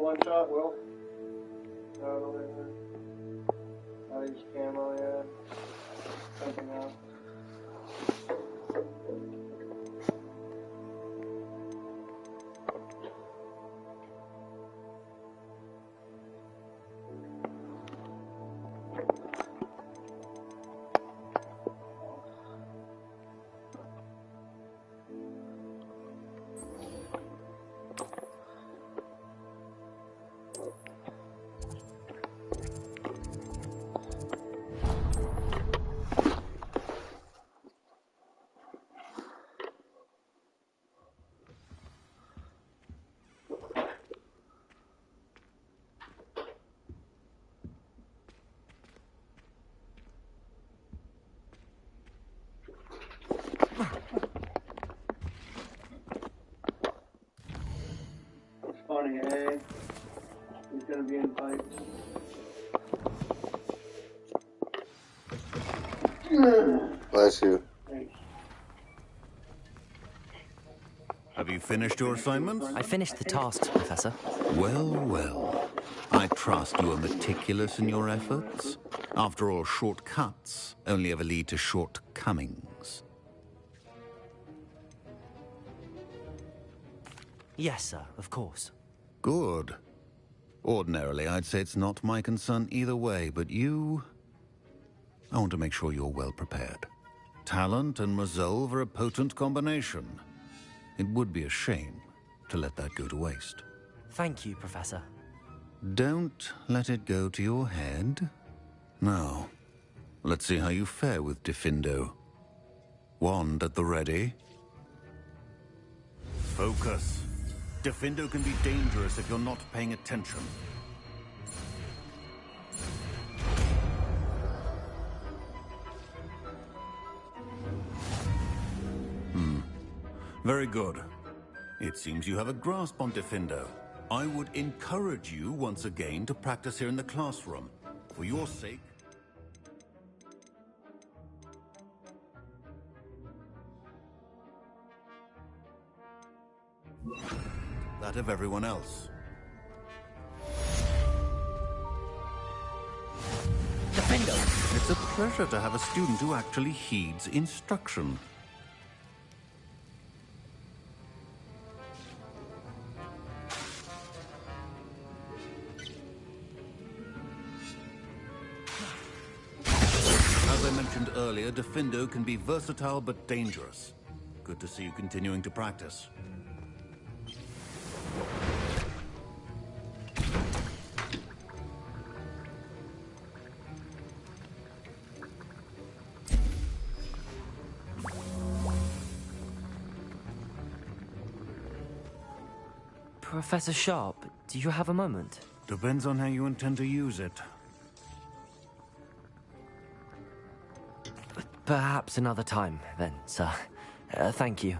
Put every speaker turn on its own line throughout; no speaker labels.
one shot, Will. I'll use camo, yeah. Something else. Funny, eh? He's gonna be in fights.
Bless you.
Thanks.
Have you finished your assignments?
I finished the tasks, Professor.
Well, well. I trust you are meticulous in your efforts. After all, shortcuts only ever lead to shortcomings.
Yes, sir, of course.
Good. Ordinarily, I'd say it's not my concern either way, but you... I want to make sure you're well prepared. Talent and resolve are a potent combination. It would be a shame to let that go to waste.
Thank you, Professor.
Don't let it go to your head. Now, let's see how you fare with Diffindo. Wand at the ready. Focus. Diffindo can be dangerous if you're not paying attention. Very good. It seems you have a grasp on Diffindo. I would encourage you once again to practice here in the classroom. For your sake. That of everyone else.
Diffindo!
It's a pleasure to have a student who actually heeds instruction. As I mentioned earlier, Diffindo can be versatile but dangerous. Good to see you continuing to practice.
Professor Sharp, do you have a moment?
Depends on how you intend to use it.
Perhaps another time, then, sir. Thank you.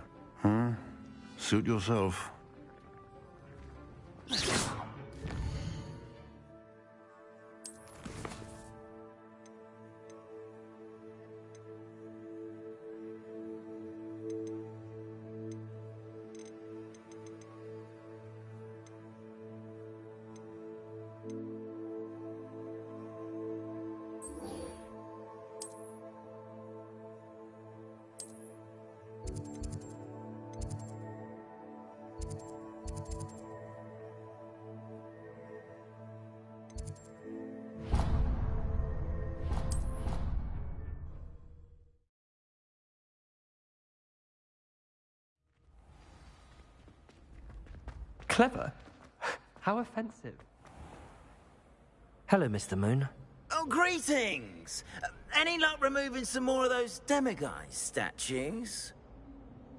Suit yourself.
Clever? How offensive. Hello, Mr. Moon.
Oh, greetings! Any luck removing some more of those demiguise statues?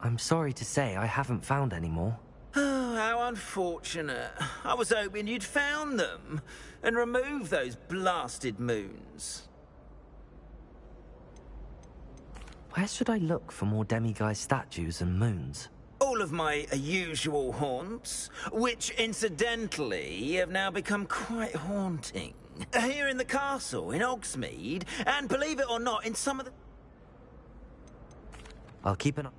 I'm sorry to say I haven't found any more.
Oh, how unfortunate. I was hoping you'd found them and removed those blasted moons.
Where should I look for more demiguise statues and moons?
All of my usual haunts, which incidentally have now become quite haunting. Here in the castle, in Hogsmeade, and believe it or not, in some of the...
I'll keep an eye.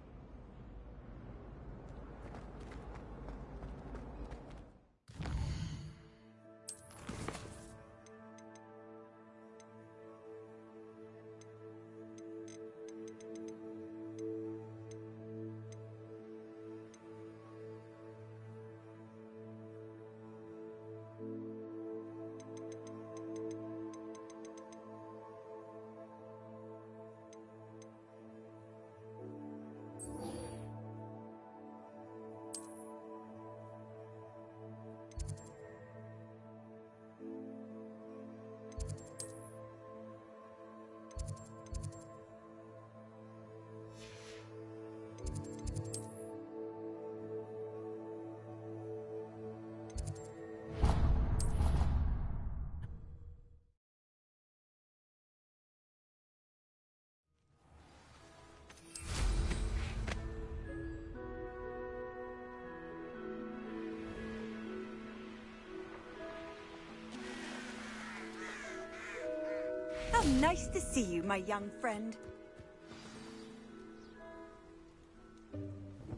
How nice to see you, my young friend.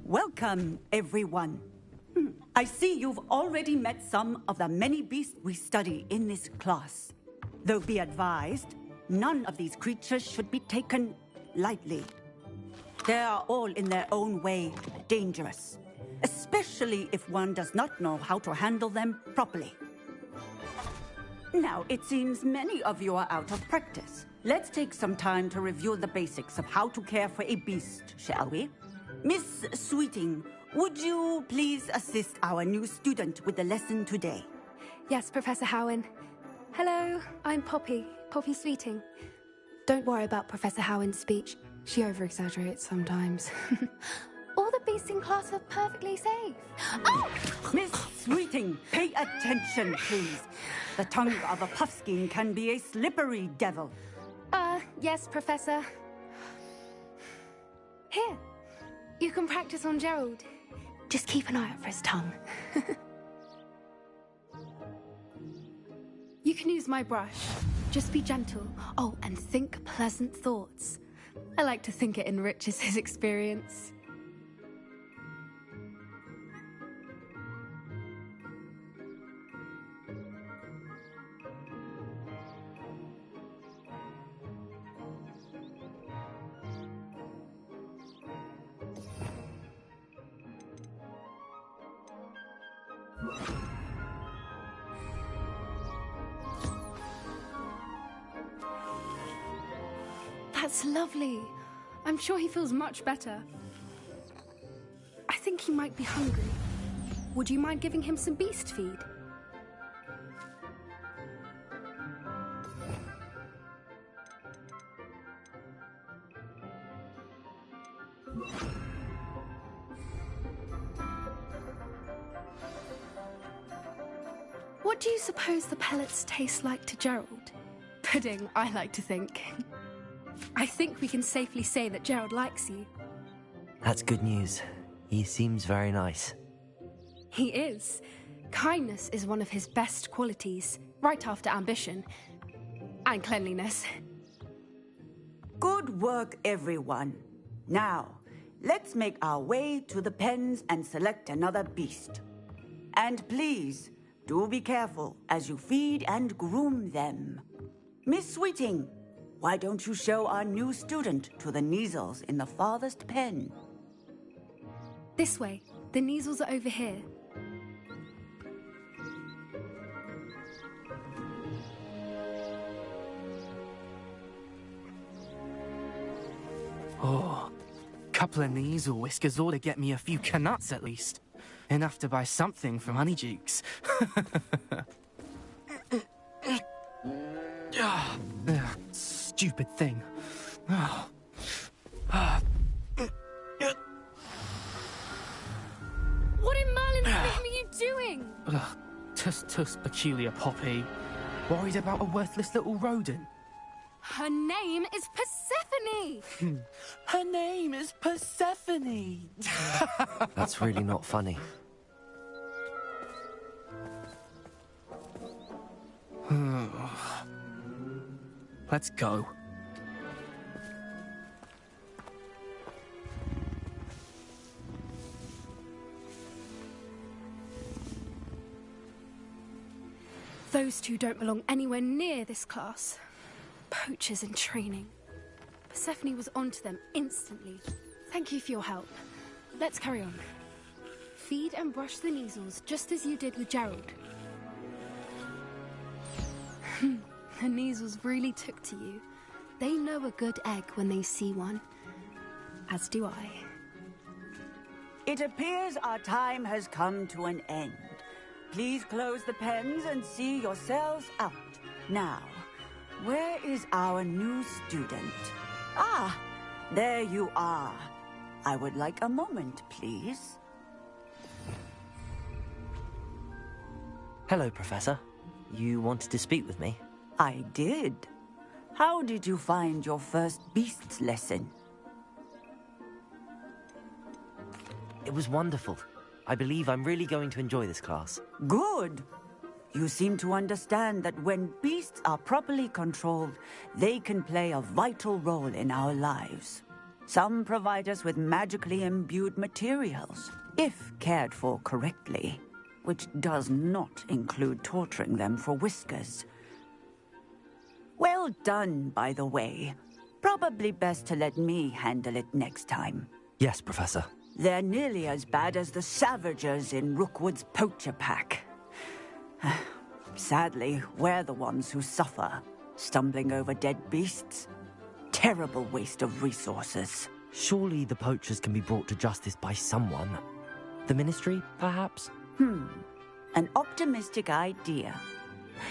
Welcome, everyone. I see you've already met some of the many beasts we study in this class. Though be advised, none of these creatures should be taken lightly. They are all in their own way dangerous, especially if one does not know how to handle them properly. Now, it seems many of you are out of practice. Let's take some time to review the basics of how to care for a beast, shall we? Miss Sweeting, would you please assist our new student with the lesson today?
Yes, Professor Howen. Hello, I'm Poppy Sweeting. Don't worry about Professor Howen's speech. She over-exaggerates sometimes. All the beasts in class are perfectly safe. Oh!
Miss Sweeting, pay attention, please. The tongue of a puffskein can be a slippery devil.
Yes, Professor. Here, you can practice on Gerald. Just keep an eye out for his tongue. You can use my brush. Just be gentle. Oh, and think pleasant thoughts. I like to think it enriches his experience. That's lovely. I'm sure he feels much better. I think he might be hungry. Would you mind giving him some beast feed? What do you suppose the pellets taste like to Gerald? Pudding, I like to think. I think we can safely say that Gerald likes you.
That's good news. He seems very nice.
He is. Kindness is one of his best qualities, right after ambition. And cleanliness.
Good work, everyone. Now, let's make our way to the pens and select another beast. And please, do be careful as you feed and groom them. Miss Sweeting, why don't you show our new student to the Neasels in the farthest pen?
This way. The Neasels are over here.
Oh, couple of Neasel whiskers ought to get me a few canuts at least. Enough to buy something from Honeydukes. Stupid thing.
What in Merlin's name are you doing?
Tuss, peculiar Poppy. Worried about a worthless little rodent?
Her name is Persephone!
Her name is Persephone!
That's really not funny.
Let's go.
Those two don't belong anywhere near this class. Poachers in training. Persephone was onto them instantly. Thank you for your help. Let's carry on. Feed and brush the Neasels just as you did with Gerald. The Neasels really took to you. They know a good egg when they see one. As do I.
It appears our time has come to an end. Please close the pens and see yourselves out. Now, where is our new student? Ah, there you are. I would like a moment, please.
Hello, Professor. You wanted to speak with me?
I did. How did you find your first beasts lesson?
It was wonderful. I believe I'm really going to enjoy this class.
Good. You seem to understand that when beasts are properly controlled, they can play a vital role in our lives. Some provide us with magically imbued materials, if cared for correctly, which does not include torturing them for whiskers. Well done, by the way. Probably best to let me handle it next time.
Yes, Professor.
They're nearly as bad as the Savagers in Rookwood's poacher pack. Sadly, we're the ones who suffer, stumbling over dead beasts. Terrible waste of resources.
Surely the poachers can be brought to justice by someone. The Ministry, perhaps?
An optimistic idea.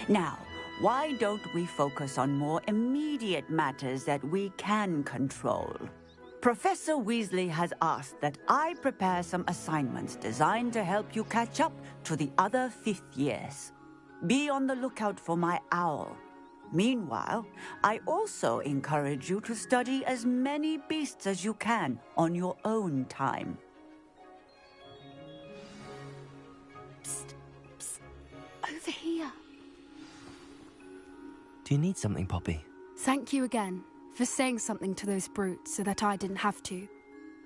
Now, why don't we focus on more immediate matters that we can control? Professor Weasley has asked that I prepare some assignments designed to help you catch up to the other fifth years. Be on the lookout for my owl. Meanwhile, I also encourage you to study as many beasts as you can on your own time.
Psst, psst. Over here.
Do you need something, Poppy?
Thank you again for saying something to those brutes so that I didn't have to.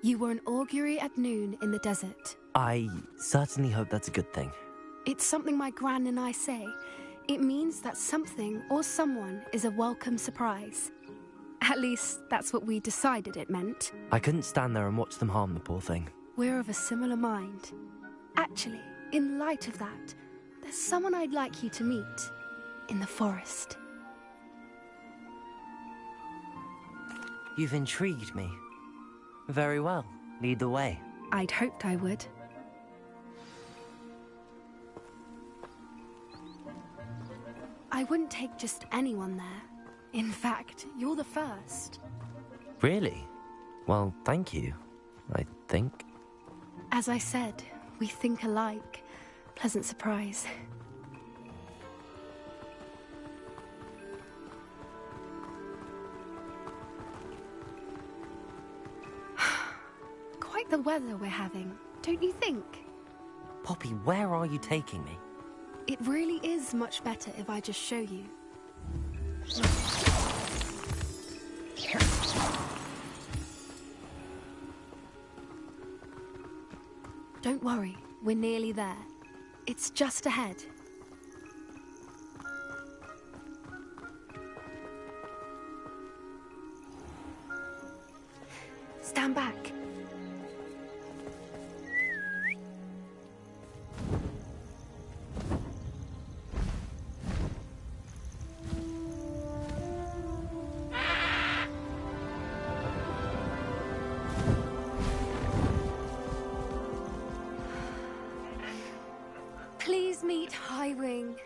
You were an augury at noon in the desert.
I certainly hope that's a good thing.
It's something my gran and I say. It means that something or someone is a welcome surprise. At least, that's what we decided it meant.
I couldn't stand there and watch them harm the poor thing.
We're of a similar mind. Actually, in light of that, there's someone I'd like you to meet in the forest.
You've intrigued me. Very well. Lead the way.
I'd hoped I would. I wouldn't take just anyone there. In fact, you're the first.
Really? Well, thank you, I think.
As I said, we think alike. Pleasant surprise. Quite the weather we're having, don't you think?
Poppy, where are you taking me?
It really is much better if I just show you. Don't worry, we're nearly there. It's just ahead. Stand back. Please meet Highwing.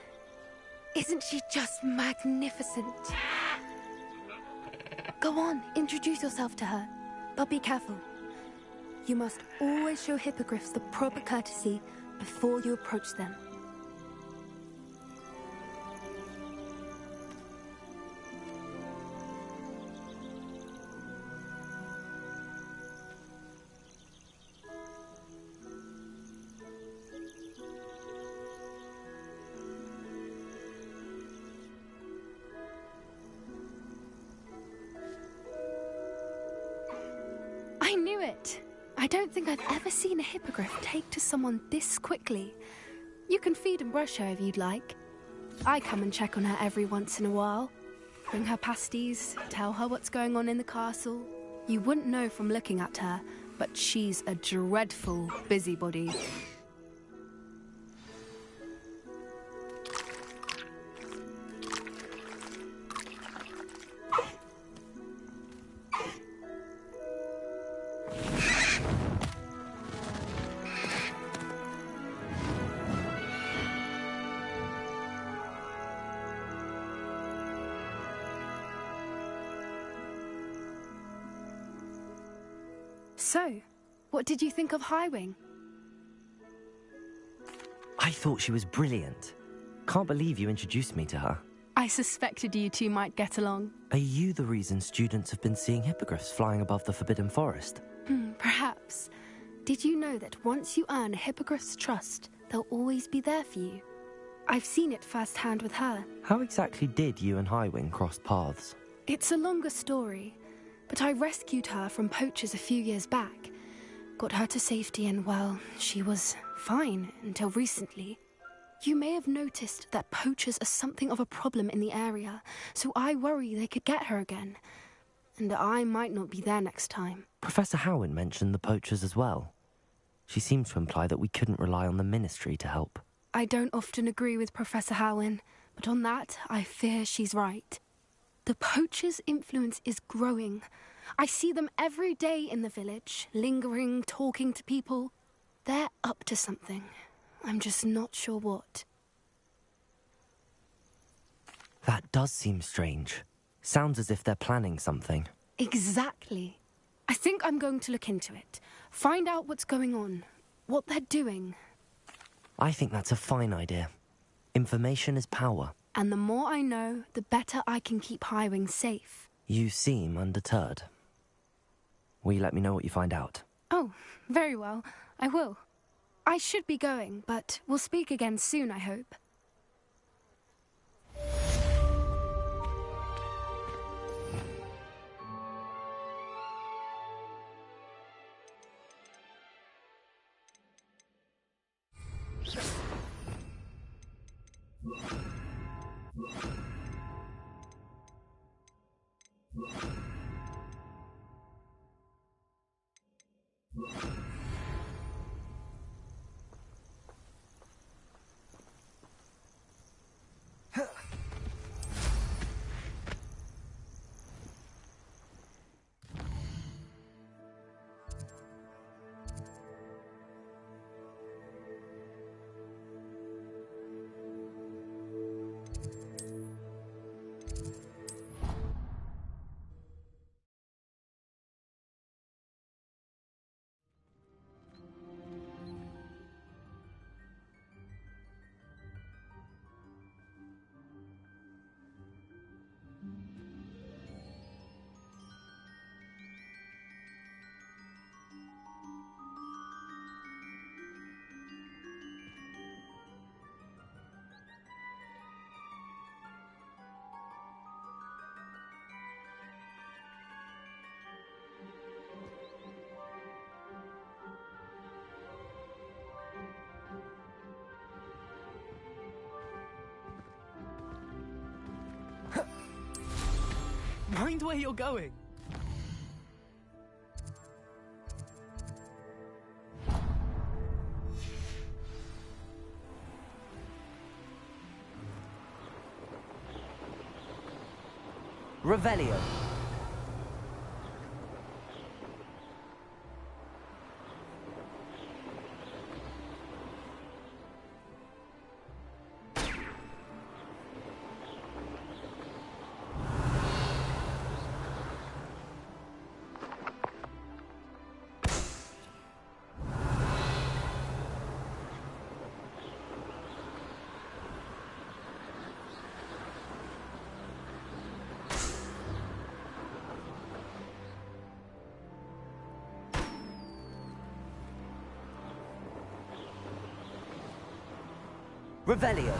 Isn't she just magnificent? Go on, introduce yourself to her. But be careful. You must always show hippogriffs the proper courtesy before you approach them. I knew it! I don't think I've ever seen a hippogriff take to someone this quickly. You can feed and brush her if you'd like. I come and check on her every once in a while. Bring her pasties, tell her what's going on in the castle. You wouldn't know from looking at her, but she's a dreadful busybody. So, what did you think of Highwing?
I thought she was brilliant. Can't believe you introduced me to her.
I suspected you two might get along.
Are you the reason students have been seeing hippogriffs flying above the Forbidden Forest?
Perhaps. Did you know that once you earn a hippogriff's trust, they'll always be there for you? I've seen it firsthand with her.
How exactly did you and Highwing cross paths?
It's a longer story, but I rescued her from poachers a few years back. Got her to safety and, well, she was fine until recently. You may have noticed that poachers are something of a problem in the area, so I worry they could get her again. And I might not be there next time.
Professor Howin mentioned the poachers as well. She seemed to imply that we couldn't rely on the Ministry to help.
I don't often agree with Professor Howin, but on that, I fear she's right. The poachers' influence is growing. I see them every day in the village, lingering, talking to people. They're up to something. I'm just not sure what.
That does seem strange. Sounds as if they're planning something.
Exactly. I think I'm going to look into it. Find out what's going on. What they're doing.
I think that's a fine idea. Information is power.
And the more I know, the better I can keep Highwing safe.
You seem undeterred. Will you let me know what you find out?
Oh, very well. I will. I should be going, but we'll speak again soon, I hope.
Mind where you're going.
Revelio. Revelio.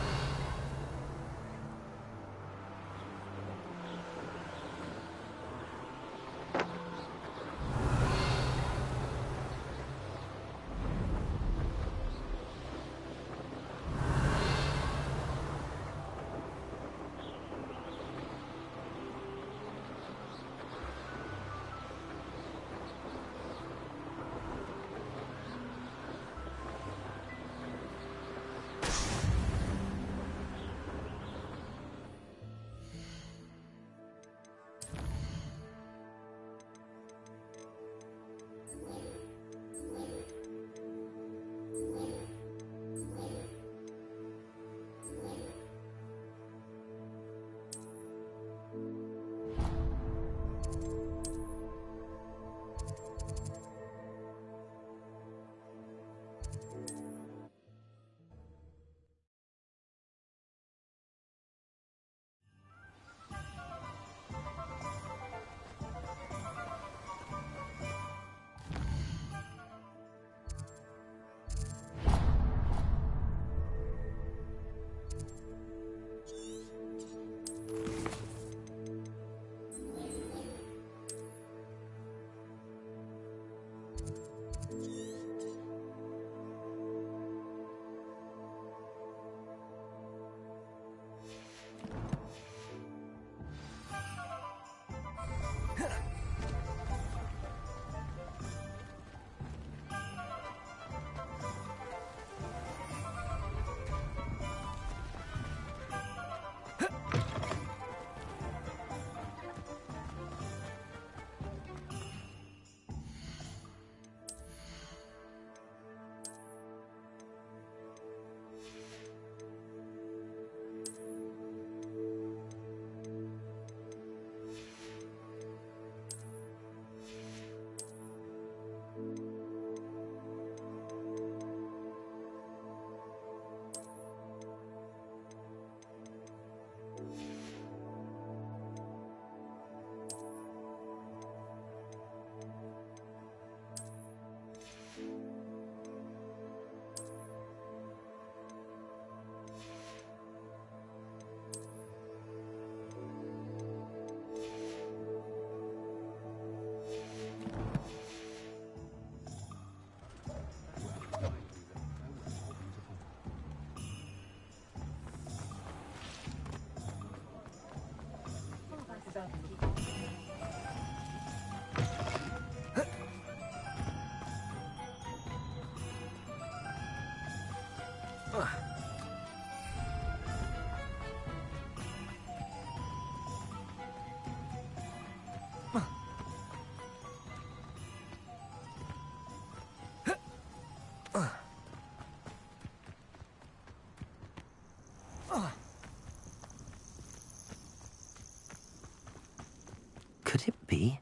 Could it be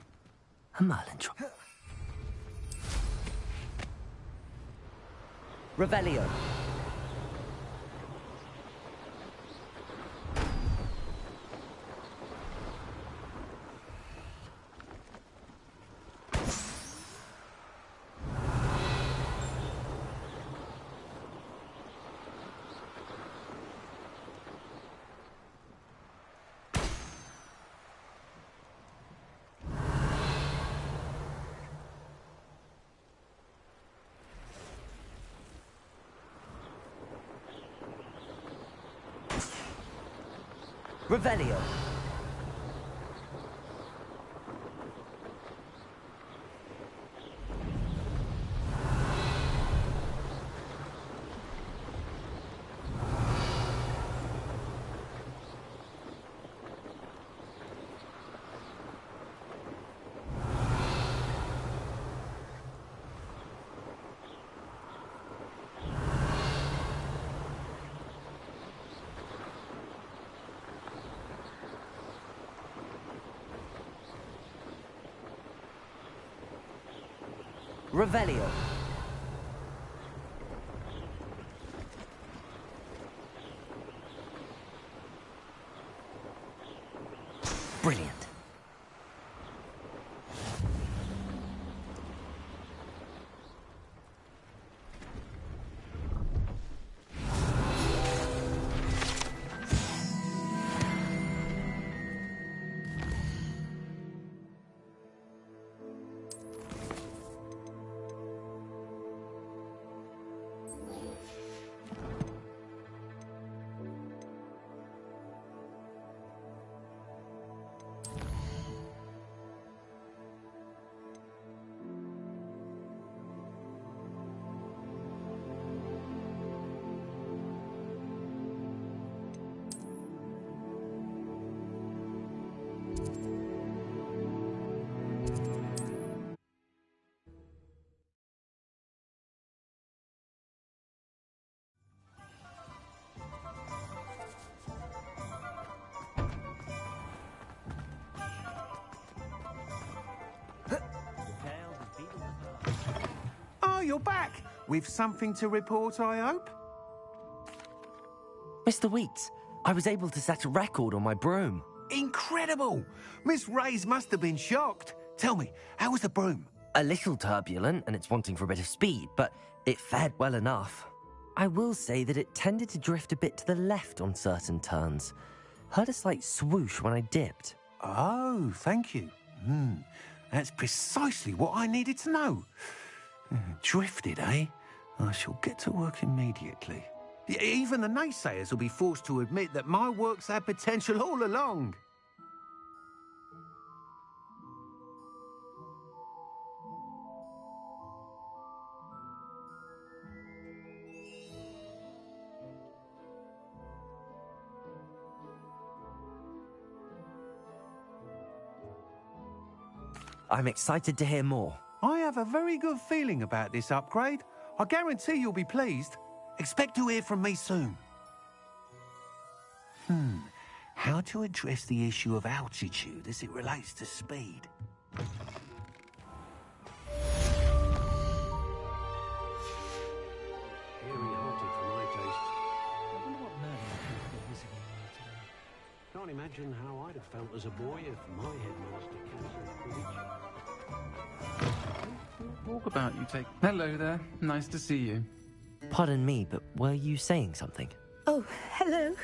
a Merlin drop? Revelio. Revelio. Revelio. Brilliant.
Oh, you're back! With something to report, I hope?
Mr. Weeks, I was able to set a record on my broom.
Incredible! Miss Reyes must have been shocked. Tell me, how was the broom?
A little turbulent, and it's wanting for a bit of speed, but it fared well enough. I will say that it tended to drift a bit to the left on certain turns. Heard a slight swoosh when I dipped.
Oh, thank you. That's precisely what I needed to know. Drifted, eh? I shall get to work immediately. Even the naysayers will be forced to admit that my work's had potential all along.
I'm excited to hear more.
I have a very good feeling about this upgrade. I guarantee you'll be pleased. Expect to hear from me soon. How to address the issue of altitude as it relates to speed?
Airy-hearted for my taste. I wonder what Merlin was visiting here today. Can't imagine how I'd have felt as a boy if my headmaster cancelled Quidditch.
Walk about, you take. Hello there. Nice to see you.
Pardon me, but were you saying something?
Oh, hello.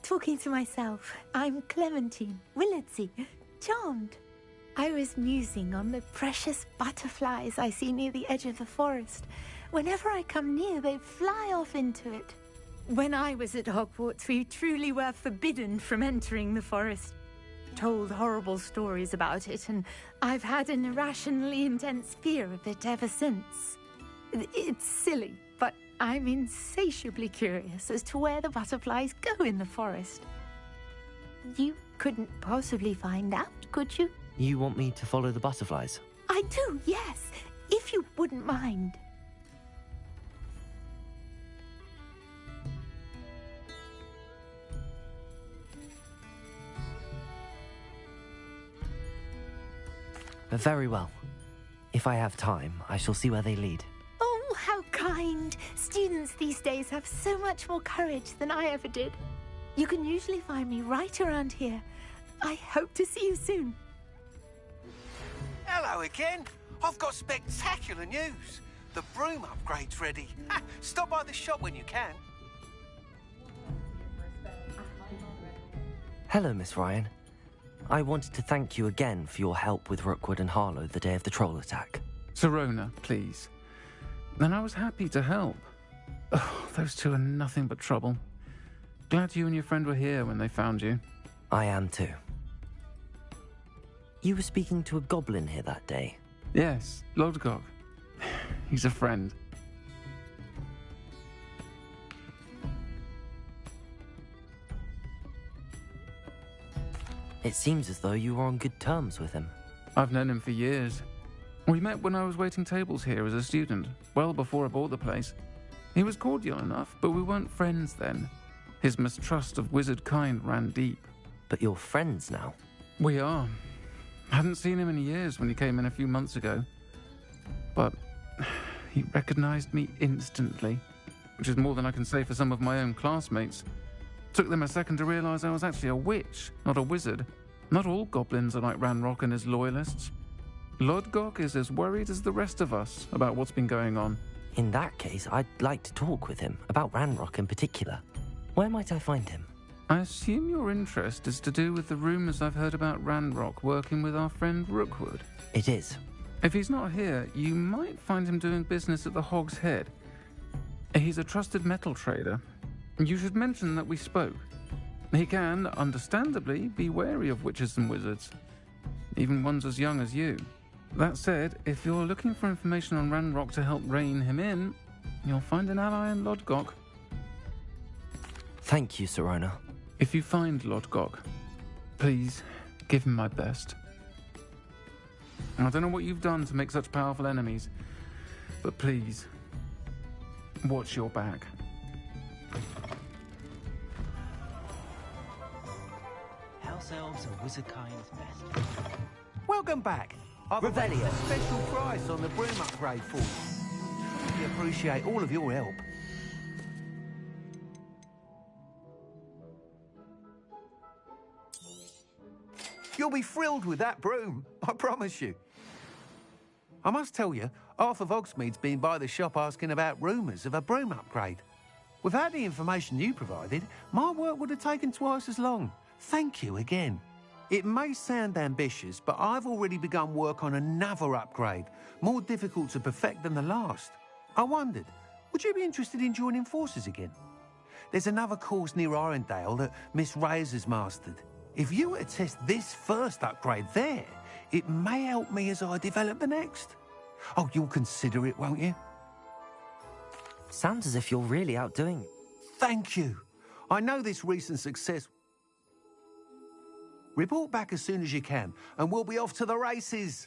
Talking to myself. I'm Clementine Willardsey. Charmed. I was musing on the precious butterflies I see near the edge of the forest. Whenever I come near, they fly off into it. When I was at Hogwarts, we truly were forbidden from entering the forest. Told horrible stories about it, and I've had an irrationally intense fear of it ever since. It's silly, but I'm insatiably curious as to where the butterflies go in the forest. You couldn't possibly find out, could you?
You want me to follow the butterflies?
I do, yes, if you wouldn't mind.
Very well. If I have time, I shall see where they lead.
Oh, how kind. Students these days have so much more courage than I ever did. You can usually find me right around here. I hope to see you soon.
Hello again. I've got spectacular news. The broom upgrade's ready. Stop by the shop when you can.
Hello, Miss Ryan. I wanted to thank you again for your help with Rookwood and Harlow the day of the troll attack.
Sirona, please. And I was happy to help. Oh, those two are nothing but trouble. Glad you and your friend were here when they found you.
I am too. You were speaking to a goblin here that day?
Yes, Lodgok. He's a friend.
It seems as though you were on good terms with him.
I've known him for years. We met when I was waiting tables here as a student, well before I bought the place. He was cordial enough, but we weren't friends then. His mistrust of wizard kind ran deep.
But you're friends now?
We are. I hadn't seen him in years when he came in a few months ago. But he recognized me instantly, which is more than I can say for some of my own classmates. Took them a second to realize I was actually a witch, not a wizard. Not all goblins are like Ranrock and his loyalists. Lodgok is as worried as the rest of us about what's been going on.
In that case, I'd like to talk with him, about Ranrock in particular. Where might I find him?
I assume your interest is to do with the rumors I've heard about Ranrock working with our friend Rookwood.
It is.
If he's not here, you might find him doing business at the Hog's Head. He's a trusted metal trader. You should mention that we spoke. He can, understandably, be wary of witches and wizards, even ones as young as you. That said, if you're looking for information on Ranrock to help rein him in, you'll find an ally in Lodgok.
Thank you, Sirona.
If you find Lodgok, please give him my best. I don't know what you've done to make such powerful enemies, but please, watch your back.
House elves are wizard kind's best.
Welcome back. I've
Revelio.
a special price on the broom upgrade for you. We appreciate all of your help. You'll be thrilled with that broom, I promise you. I must tell you, half of Hogsmeade's been by the shop asking about rumours of a broom upgrade. Without the information you provided, my work would have taken twice as long. Thank you again. It may sound ambitious, but I've already begun work on another upgrade, more difficult to perfect than the last. I wondered, would you be interested in joining forces again? There's another course near Arendale that Miss Reyes has mastered. If you were to test this first upgrade there, it may help me as I develop the next. Oh, you'll consider it, won't you?
Sounds as if you're really outdoing it.
Thank you. I know this recent success. Report back as soon as you can, and we'll be off to the races.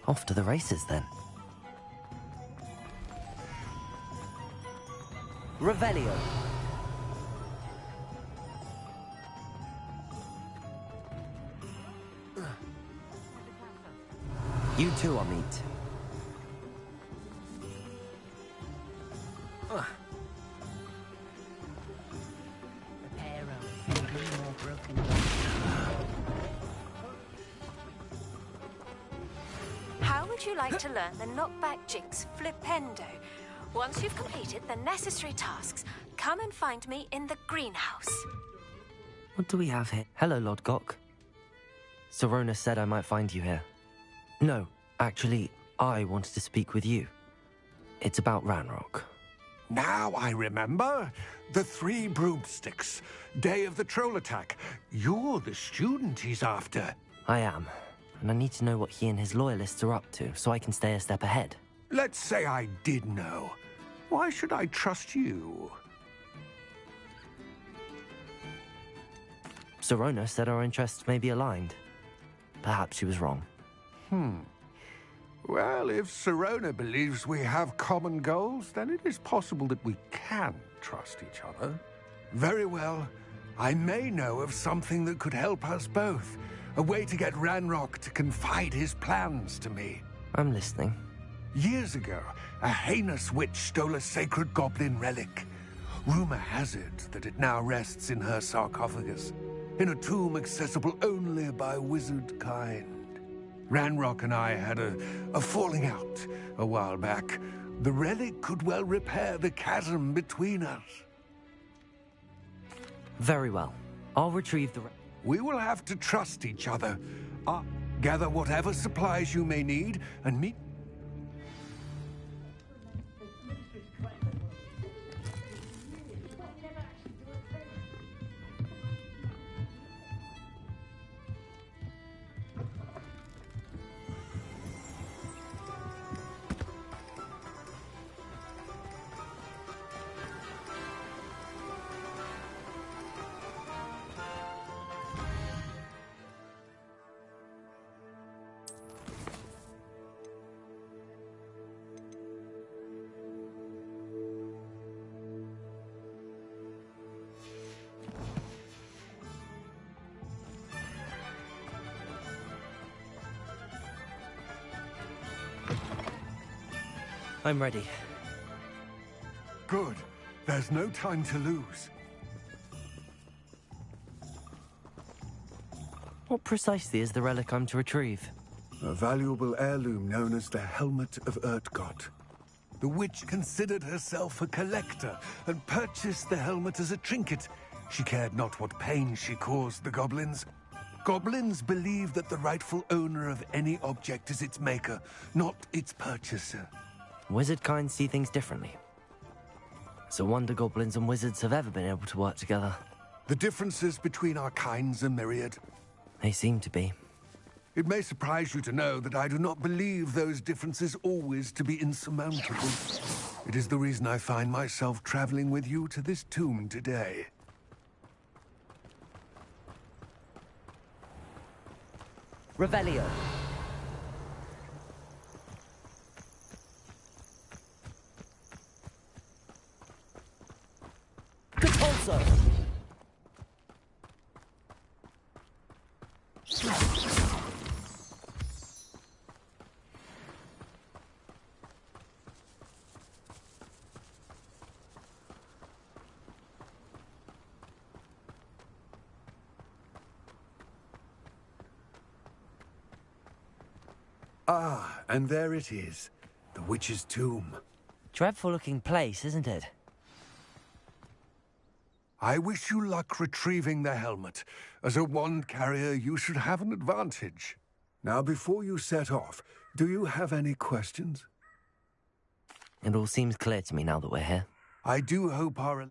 Off to the races, then. Revelio. You too, Amit.
How would you like to learn the knockback jinx flipendo? Once you've completed the necessary tasks, come and find me in the greenhouse.
What do we have here? Hello, Lodgok. Sorona said I might find you here. No, actually, I wanted to speak with you. It's about Ranrock.
Now I remember. The 3 broomsticks. Day of the troll attack. You're the student he's after.
I am. And I need to know what he and his loyalists are up to, so I can stay a step ahead.
Let's say I did know. Why should I trust you?
Sorona said our interests may be aligned. Perhaps she was wrong.
Well, if Sorona believes we have common goals, then it is possible that we can trust each other. Very well. I may know of something that could help us both. A way to get Ranrock to confide his plans to me.
I'm listening.
Years ago, a heinous witch stole a sacred goblin relic. Rumor has it that it now rests in her sarcophagus, in a tomb accessible only by wizard kind. Ranrock and I had a falling out a while back. The relic could well repair the chasm between us.
Very well. I'll retrieve the...
We will have to trust each other. Gather whatever supplies you may need and meet...
I'm ready.
Good. There's no time to lose.
What precisely is the relic I'm to retrieve?
A valuable heirloom known as the Helmet of Urtgott. The witch considered herself a collector and purchased the helmet as a trinket. She cared not what pain she caused the goblins. Goblins believe that the rightful owner of any object is its maker, not its purchaser.
Wizard kind see things differently. It's a wonder goblins and wizards have ever been able to work together.
The differences between our kinds are myriad.
They seem to be.
It may surprise you to know that I do not believe those differences always to be insurmountable. It is the reason I find myself traveling with you to this tomb today.
Revelio. Compulso.
Ah, and there it is. The witch's tomb.
Dreadful-looking place, isn't it?
I wish you luck retrieving the helmet. As a wand carrier, you should have an advantage. Now, before you set off, do you have any questions?
It all seems clear to me now that we're here.
I do hope our...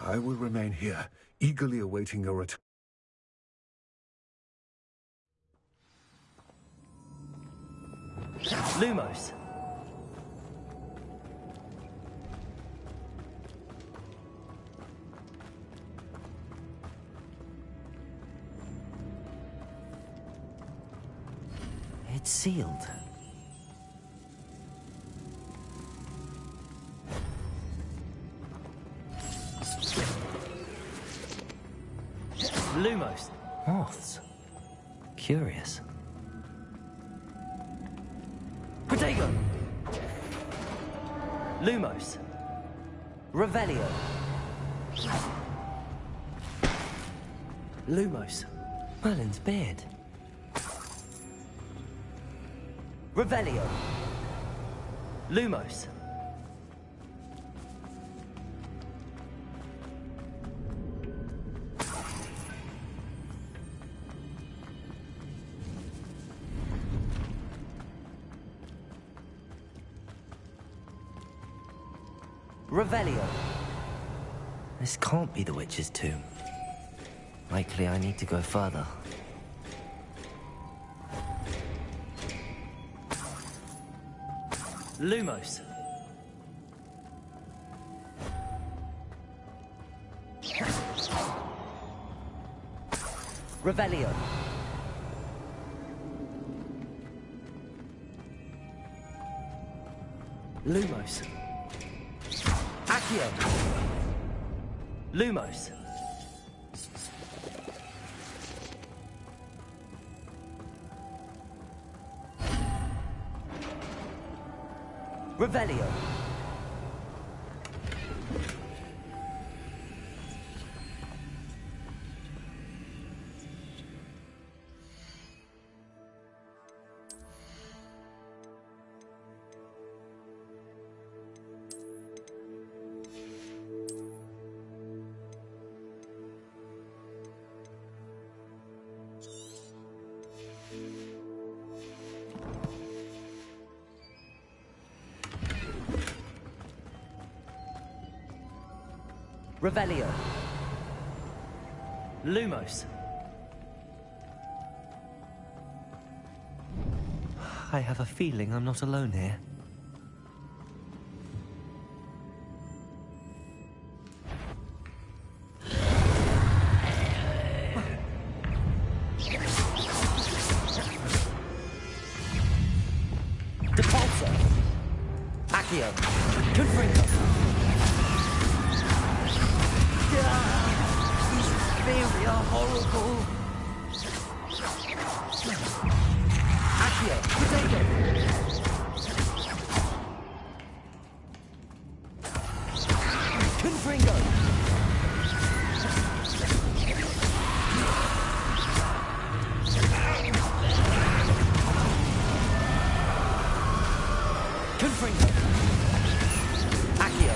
I will remain here, eagerly awaiting your return.
Lumos. It's sealed. Lumos. Moths. Curious. Protego! Lumos. Revelio. Lumos. Merlin's beard. Revelio. Lumos. Revelio. This can't be the witch's tomb. Likely I need to go further. Lumos. Revelio. Lumos. Accio. Lumos. Revelio. Revelio. Lumos. I have a feeling I'm not alone here. Depulso. Accio. Confringo. They are horrible. Accio, potato. Confringo. Confringo. Accio.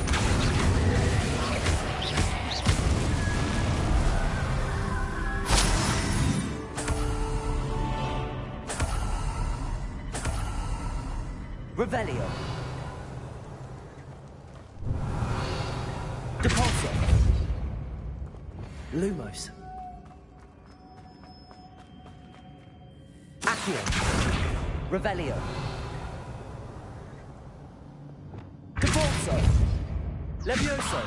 Revelio. Depulso. Lumos. Accio. Revelio. Depulso. Levioso.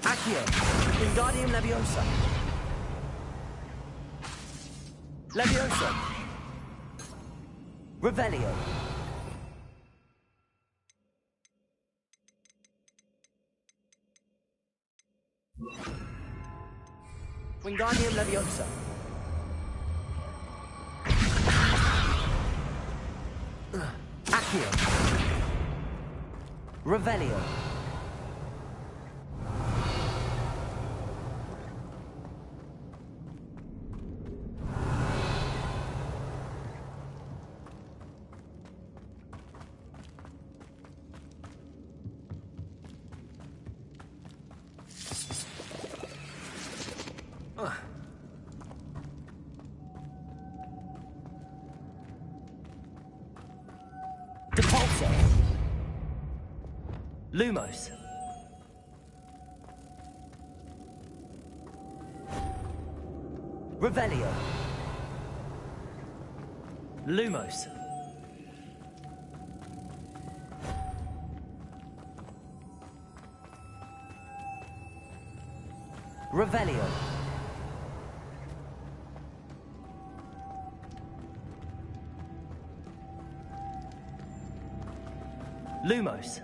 Accio. Wingardium Leviosa. Leviosa. Revelio. Wingardium Leviosa. Accio. Revelio. Depulso. Lumos. Revelio. Lumos. Revelio. Lumos.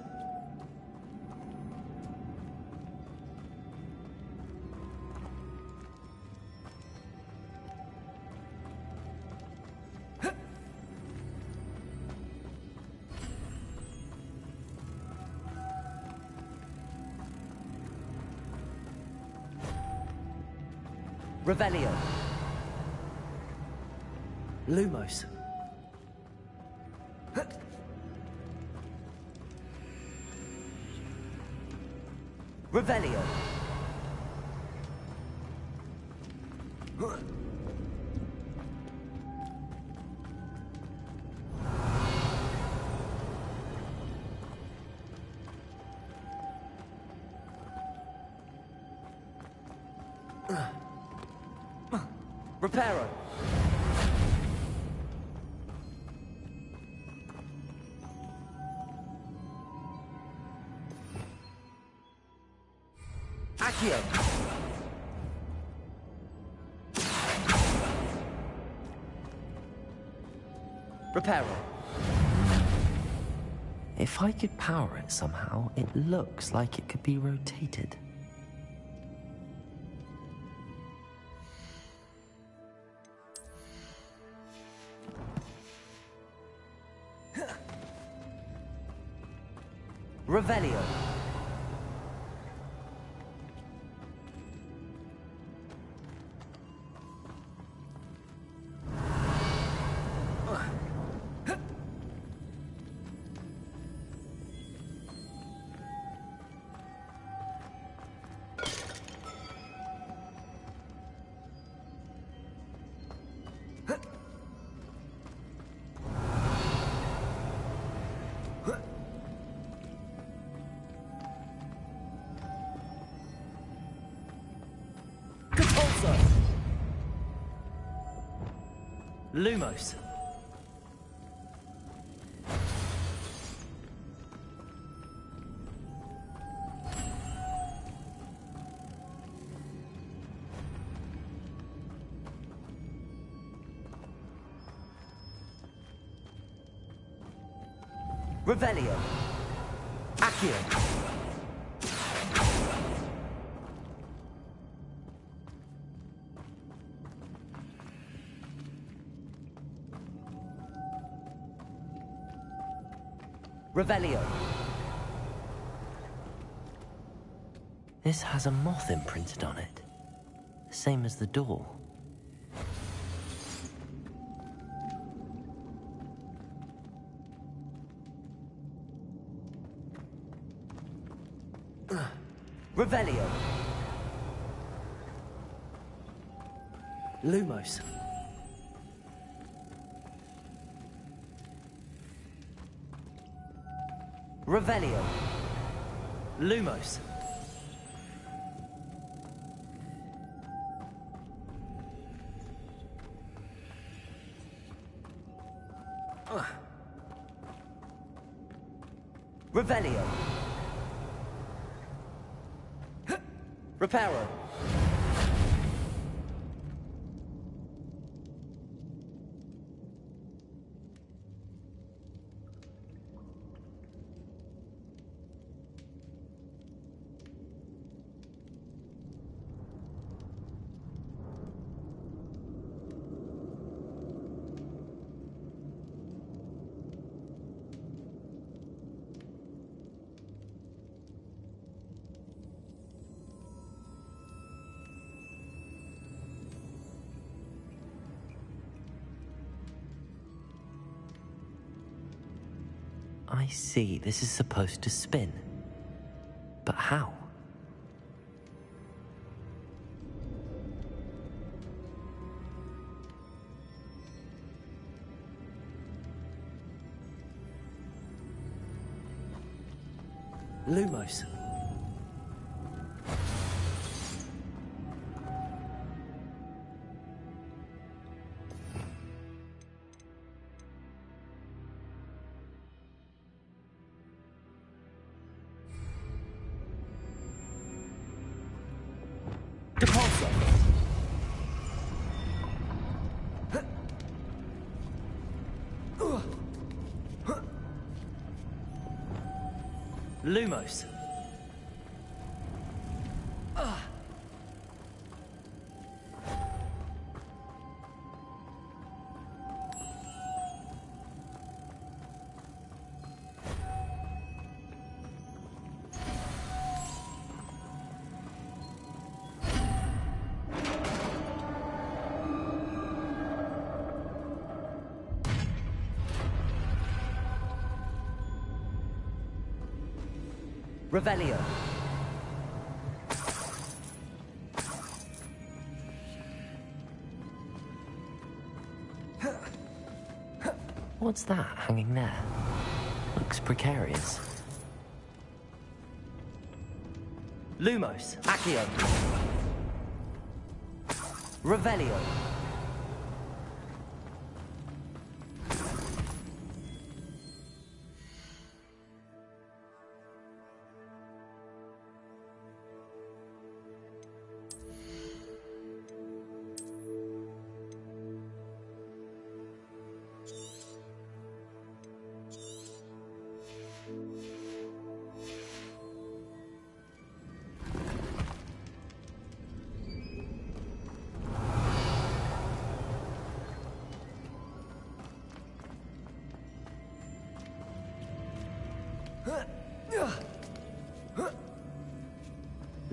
Revelio. Lumos. Revelio. Reparo. Accio. Reparo. If I could power it somehow, it looks like it could be rotated. Revelio. Lumos. Revelio. Accio. Revelio. This has a moth imprinted on it. The same as the door. Revelio. Lumos. Revelio. Lumos. Revelio. Reparo. I see, this is supposed to spin. But how? Lumos. Lumos. Revelio. What's that hanging there? Looks precarious. Lumos, Accio. Revelio.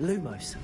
Lumos.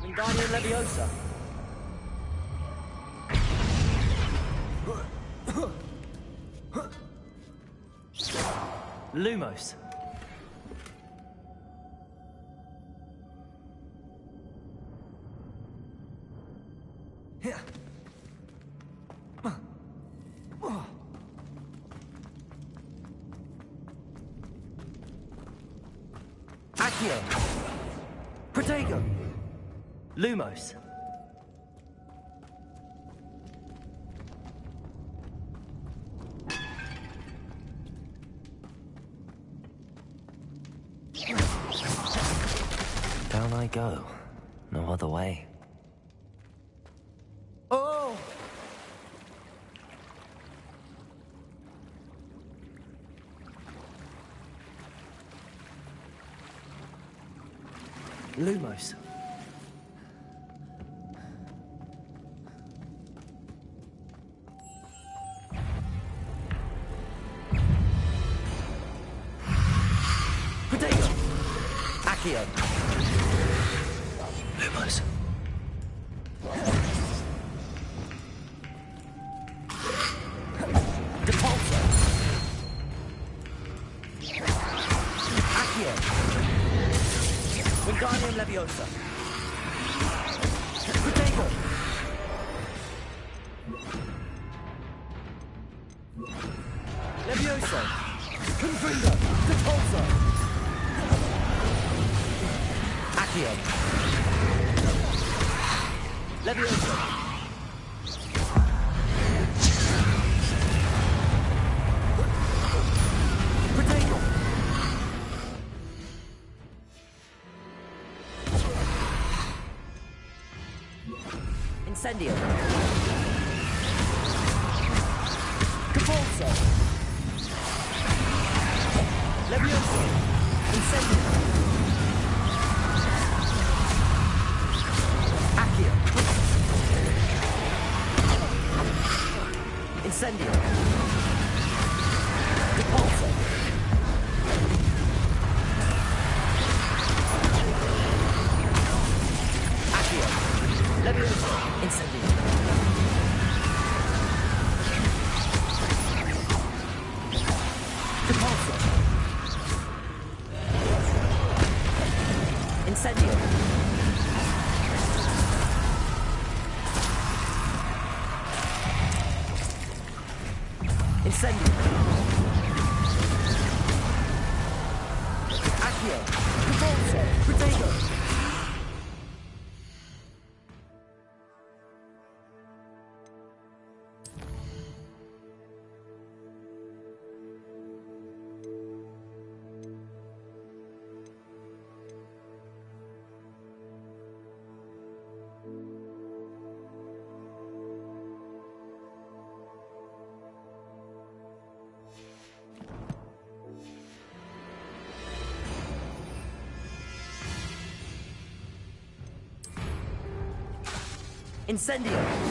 Wingardium Leviosa. Lumos. Accio. Protego. Lumos. Down I go. No other way. Oh! Lumos. Potato. Accio. Lumos. Depulso. Accio. Wingardium Leviosa. Potato. Leviosa. Confringo. Depulso. Accio. Leviosa. Potato. Incendio. Capulso. Leviosa. Incendio. Accio. Incendio. Depulso. Accio. Leviosa. Incendio. Depulso. Incendio. Incendio. Accio. Depulso. Potato. Incendio!